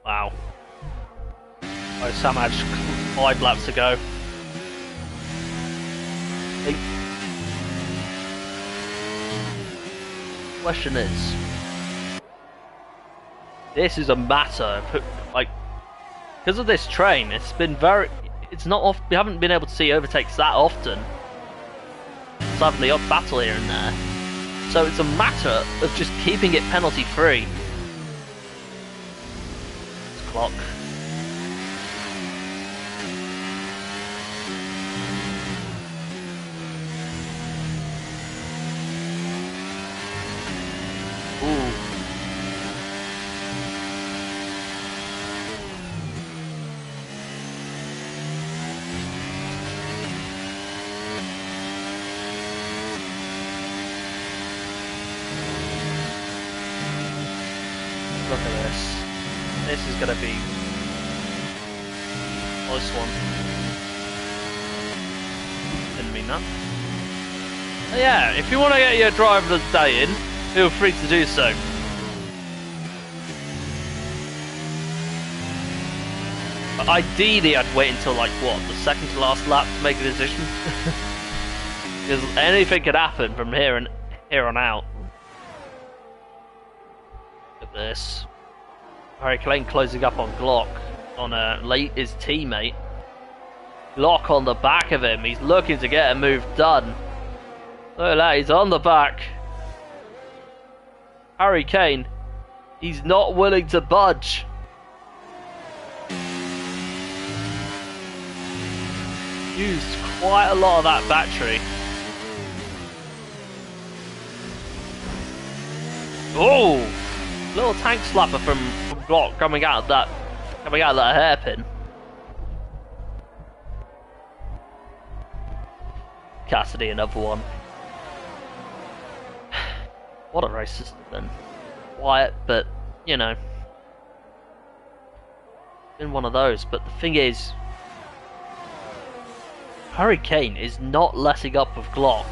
Wow. Oh, Samaj, 5 laps to go. Question is, this is a matter of, like, because of this train, it's not off, we haven't been able to see overtakes that often. Aside from the odd battle here and there. So it's a matter of just keeping it penalty free. Clock. Ooh. Look at this. This is going to be a close one. saying that. But yeah, if you want to get your driver of the day in, feel free to do so. But ideally, I'd wait until like what, the second to last lap to make a decision, because anything could happen from here on out. Look at this. Harry Kane closing up on Glock on his teammate. Glock on the back of him. He's looking to get a move done. Look at that, he's on the back. Harry Kane, he's not willing to budge. Used quite a lot of that battery. Oh, little tank slapper from Glock coming out of that hairpin. Cassidy, another one. What a race this has been. Quiet, but you know, been one of those. But the thing is, Harry Kane is not letting up with Glock.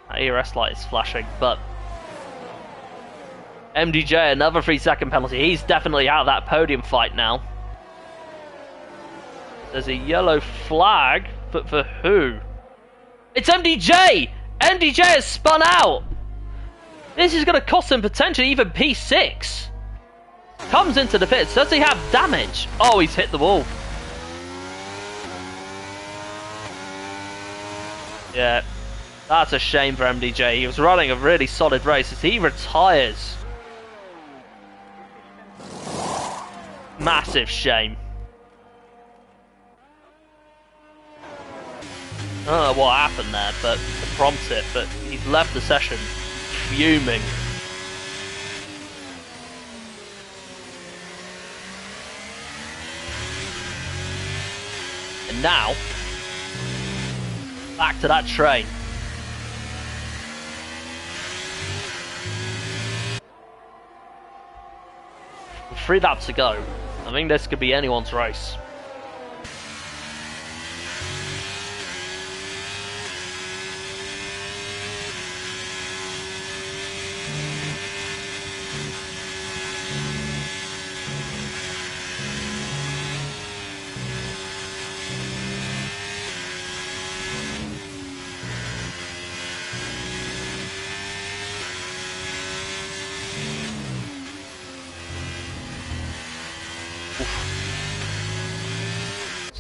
That ERS light is flashing, but MDJ, another 3-second penalty. He's definitely out of that podium fight now. There's a yellow flag, but for who? It's MDJ! MDJ has spun out! This is going to cost him potentially even P6. Comes into the pits. Does he have damage? Oh, he's hit the wall. Yeah, that's a shame for MDJ. He was running a really solid race as he retires. Massive shame. I don't know what happened there, but to prompt it, but he's left the session fuming. And now, back to that train. With 3 laps to go, I think this could be anyone's race.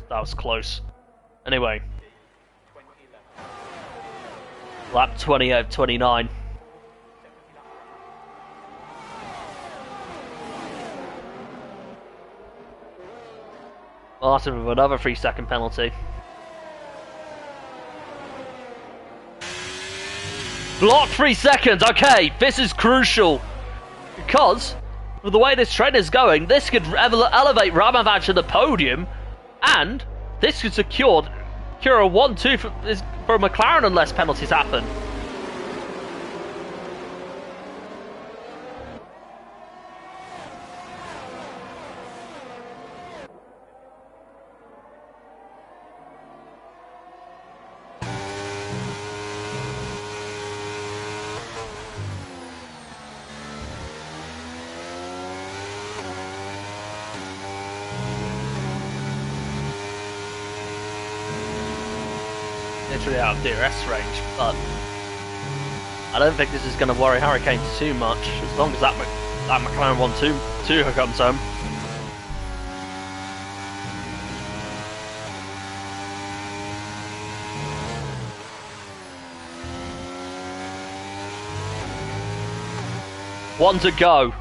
That was close. Anyway, lap 20 out of 29. Martin with another 3-second penalty. Block 3 seconds. Okay, this is crucial because with the way this train is going, this could elevate Ramovac to the podium. And this could secure a 1-2 for McLaren unless penalties happen. Literally out of DRS range, but I don't think this is going to worry Harry Kane too much as long as that McLaren 1-2 comes home. One to go.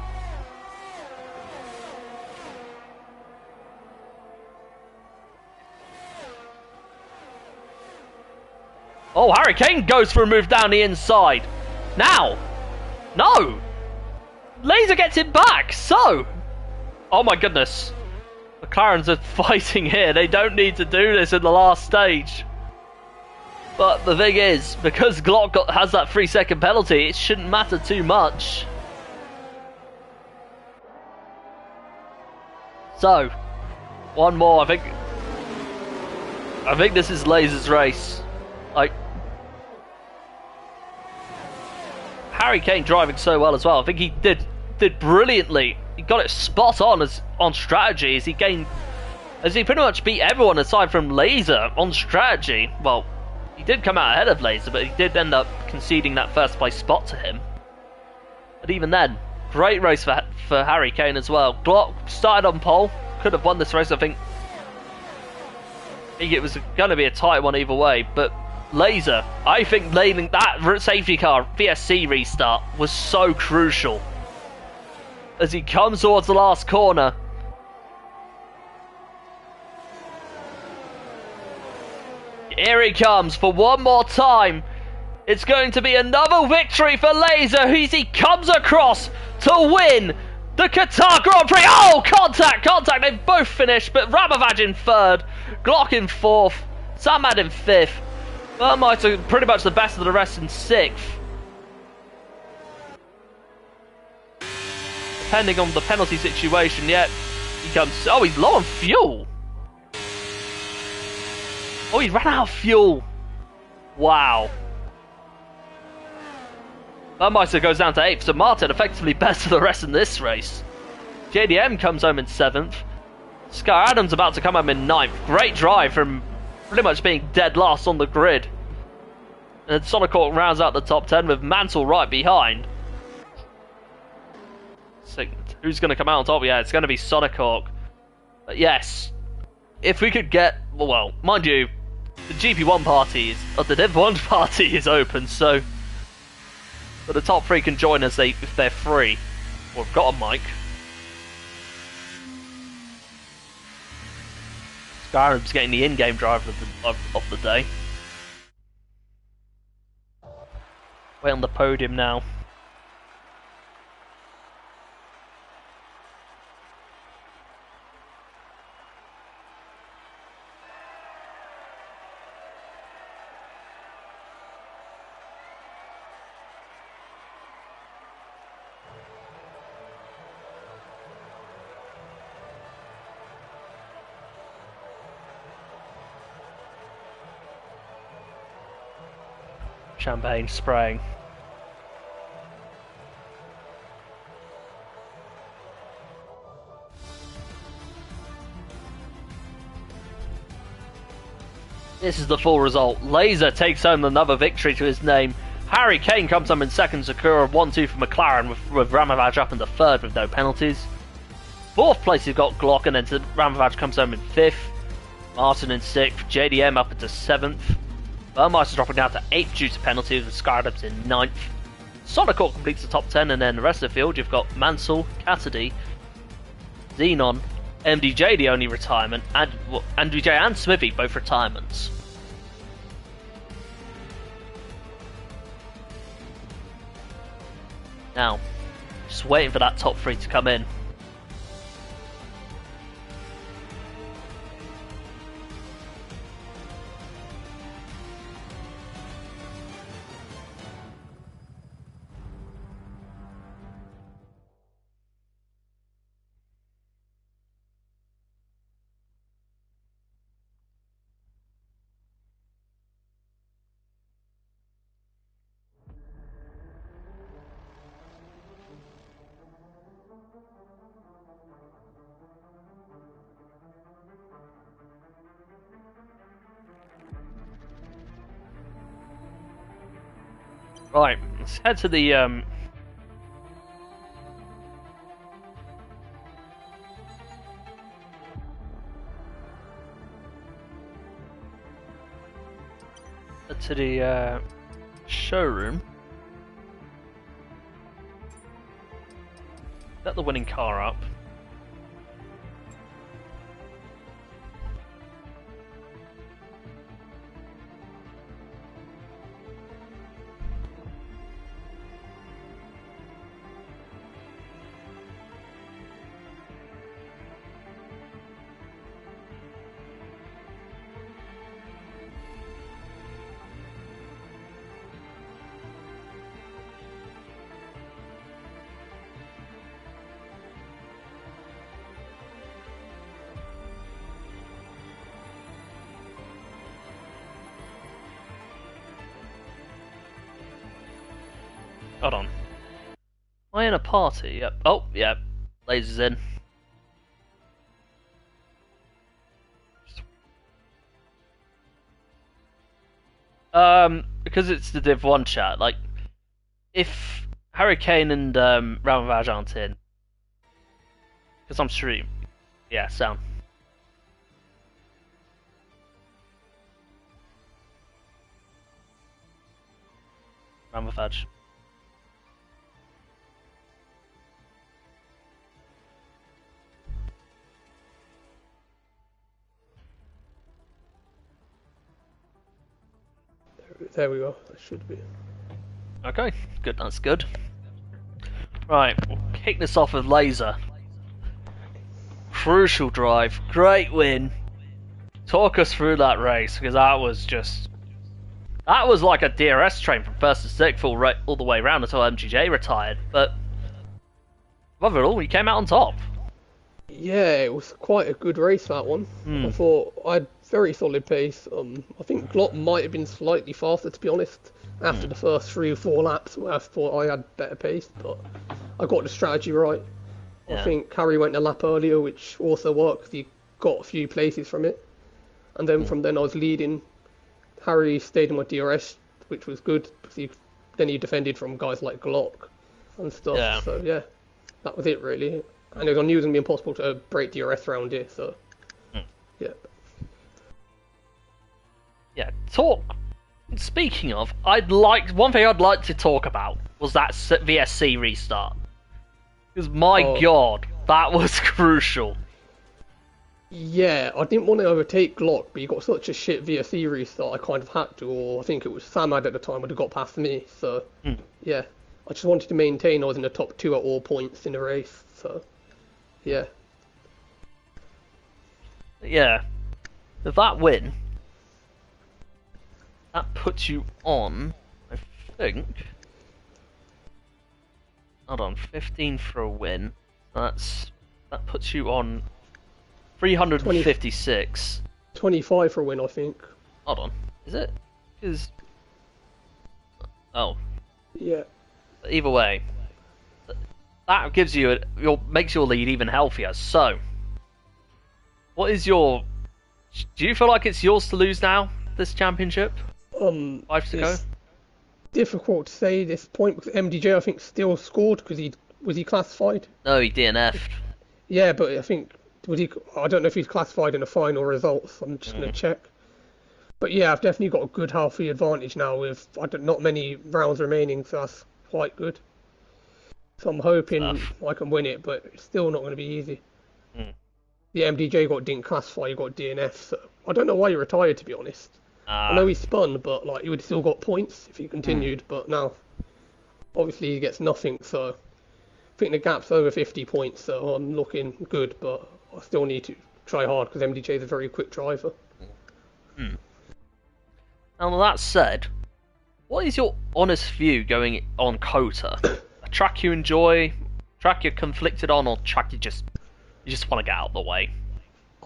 Oh, Harry Kane goes for a move down the inside. Now! No! Laser gets it back, so... Oh my goodness. McLaren's are fighting here. They don't need to do this in the last stage. But the thing is, because Glock has that 3-second penalty, it shouldn't matter too much. So, one more. I think this is Laser's race. Like, Harry Kane driving so well as well. I think he did brilliantly. He got it spot on on strategy as he pretty much beat everyone aside from Laser on strategy. Well, he did come out ahead of Laser, but he did end up conceding that first place spot to him. But even then, great race for Harry Kane as well. Glock started on pole, could have won this race. I think it was going to be a tight one either way, but Laser, I think nailing that safety car VSC restart was so crucial. As he comes towards the last corner. Here he comes for one more time. It's going to be another victory for Laser as he comes across to win the Qatar Grand Prix. Oh, contact! They've both finished, but Ramovaj in third, Glock in fourth, Samad in fifth. Burmeister pretty much the best of the rest in sixth. Depending on the penalty situation, yet he comes. Oh, he's low on fuel. Oh, he ran out of fuel. Wow. Burmeister goes down to 8th, so Martin effectively best of the rest in this race. JDM comes home in 7th. Sky Adams about to come home in 9th. Great drive from pretty much being dead last on the grid. And Sonocorp rounds out the top 10 with Mansell right behind. So, who's going to come out on top? Yeah, it's going to be Sonocorp. But yes, if we could get... Well, mind you, the GP1 party or the Div1 party is open, so... But the top 3 can join us if they're free. Or have got a mic. Skyrim's getting the in-game driver of the day. Wait on the podium now. Champagne spraying. This is the full result. Laser takes home another victory to his name. Harry Kane comes home in second. Sakura 1-2 for McLaren with Ramovaj up in the third with no penalties. Fourth place you've got Glock, and then Ramovaj comes home in fifth. Martin in sixth. JDM up into seventh. Burmeister dropping down to 8th due to penalties with Skyadams in 9th. Sonocorp completes the top 10, and then the rest of the field you've got Mansell, Cassidy, Xenon, MDJ the only retirement, and MDJ and Smithy both retirements. Now, just waiting for that top 3 to come in. Right, let's head to the showroom. Set the winning car up. Hold on. Am I in a party? Yep. Oh, yep. Lasers in. Because it's the Div 1 chat, like, if Hurricane and Ramavaj aren't in, because I'm stream. Yeah, sound. Ramavaj. There we go. That should be. Okay, good. That's good. Right, we'll kick this off with Laser. Crucial drive, great win. Talk us through that race, because that was like a DRS train from first to sixth all the way around until MGJ retired. But overall, he came out on top. Yeah, it was quite a good race, that one. I thought I had very solid pace. I think Glock might have been slightly faster, to be honest, after the first 3 or 4 laps, where I thought I had better pace, but I got the strategy right. Yeah. I think Harry went a lap earlier, which also worked 'cause he got a few places from it. And then from then I was leading. Harry stayed in my DRS, which was good, because then he defended from guys like Glock and stuff. Yeah. So yeah, that was it really. And I knew it was going to be impossible to break DRS around here, so yeah. Yeah, speaking of, one thing I'd like to talk about was that VSC restart. Because my god, that was crucial. Yeah, I didn't want to overtake Glock, but he got such a shit VSC restart, I kind of had to, or I think it was Samad at the time would have got past me, so yeah. I just wanted to maintain I was in the top 2 at all points in the race, so yeah. Yeah. With that win, that puts you on, I think... Hold on, 15 for a win. That puts you on 356. 25 for a win, I think. Hold on, is it? Because... Oh. Yeah. Either way, that gives you makes your lead even healthier. So, what is your? Do you feel like it's yours to lose now? This championship? 5 to go. Difficult to say at this point because MDJ I think still scored because he classified. No, he DNF'd. Yeah, but I think I don't know if he's classified in the final results. I'm just gonna check. But yeah, I've definitely got a good healthy advantage now with not many rounds remaining, so that's quite good. So I'm hoping I can win it, but it's still not going to be easy. The MDJ didn't classify, he got DNF, so I don't know why he retired, to be honest. I know he spun, but like he would have still got points if he continued, but now obviously he gets nothing, so I think the gap's over 50 points, so I'm looking good, but I still need to try hard because MDJ is a very quick driver. Now that said, what is your honest view going on Qatar? A track you enjoy, track you're conflicted on, or track you just want to get out of the way?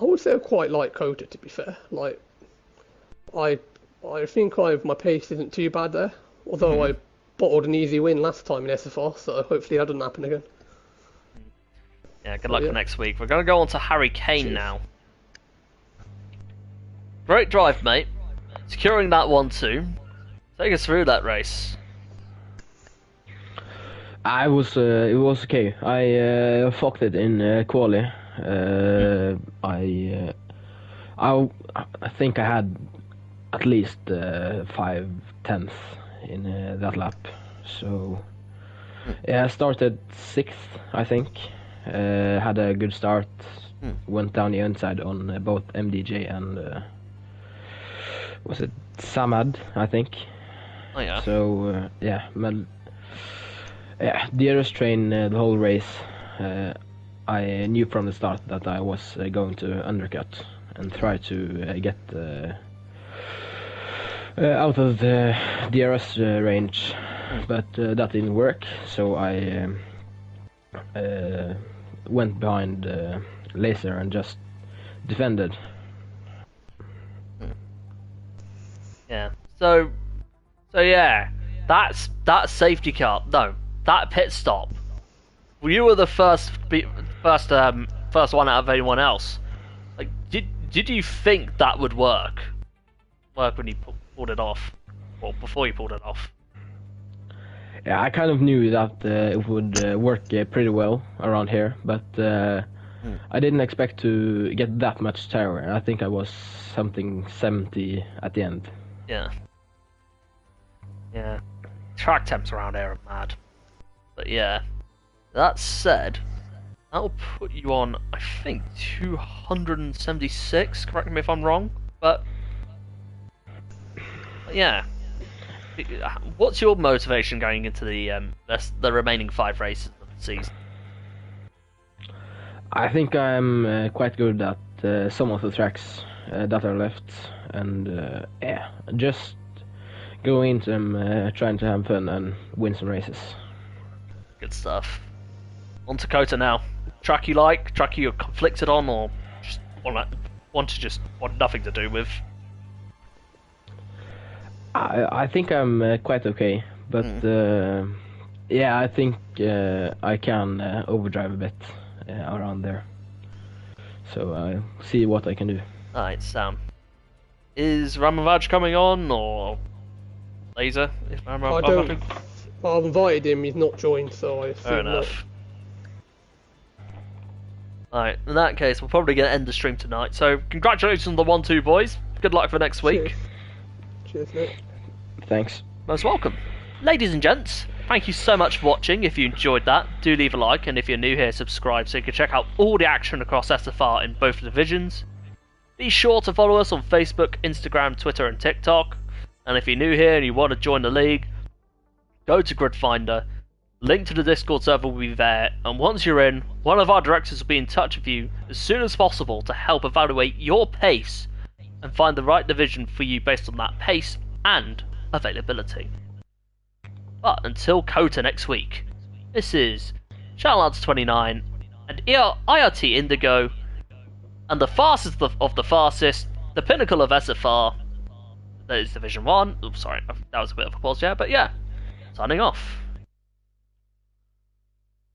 I would say I quite like Qatar, to be fair. Like, I think my pace isn't too bad there, although I bottled an easy win last time in SFR, so hopefully that doesn't happen again. Yeah, good luck for next week. We're going to go on to Harry Kane now. Great drive, mate. Securing that 1-2. Take us through that race. It was okay. I fucked it in quali. I think I had at least 5/10 in that lap. So yeah, I started 6th, I think. Had a good start. Went down the inside on both MDJ and was it Samad, I think. Oh yeah. So yeah, DRS train the whole race. I knew from the start that I was going to undercut and try to get out of the DRS range, but that didn't work. So I went behind Laser and just defended. Yeah. So yeah. that safety car. No, that pit stop. You were the first one out of anyone else. Like, did you think that would work? Work when you pulled it off, or before you pulled it off? Yeah, I kind of knew that it would work pretty well around here, but I didn't expect to get that much terror. I think I was something 70 at the end. Yeah. Yeah. Track temps around here are mad. But yeah. That said, that'll put you on, I think, 276. Correct me if I'm wrong. But yeah. What's your motivation going into the remaining 5 races of the season? I think I'm quite good at some of the tracks that are left, and yeah, just go into them, trying to have fun and win some races. Good stuff. On to Qatar now. Track you like? Track you're conflicted on, or just want nothing to do with? I think I'm quite okay, but yeah, I think I can overdrive a bit around there. So I'll see what I can do. Alright, Sam. Is Ramavaj coming on, or Laser? I've invited him, he's not joined, so I assume Fair enough. Alright, in that case, we're probably going to end the stream tonight. So, congratulations on the 1-2, boys. Good luck for next week. Cheers, Nick. Thanks. Most welcome. Ladies and gents, thank you so much for watching. If you enjoyed that, do leave a like, and if you're new here, subscribe so you can check out all the action across SFR in both divisions. Be sure to follow us on Facebook, Instagram, Twitter and TikTok. And if you're new here and you want to join the league, go to Grid Finder. Link to the Discord server will be there, and once you're in, one of our directors will be in touch with you as soon as possible to help evaluate your pace and find the right division for you based on that pace and availability. But until Qatar next week, this is Channel29 and IRT Indigo, and the fastest of the fastest, the pinnacle of SFR, that is Division 1. Oops, sorry, that was a bit of a pause there, but yeah, signing off.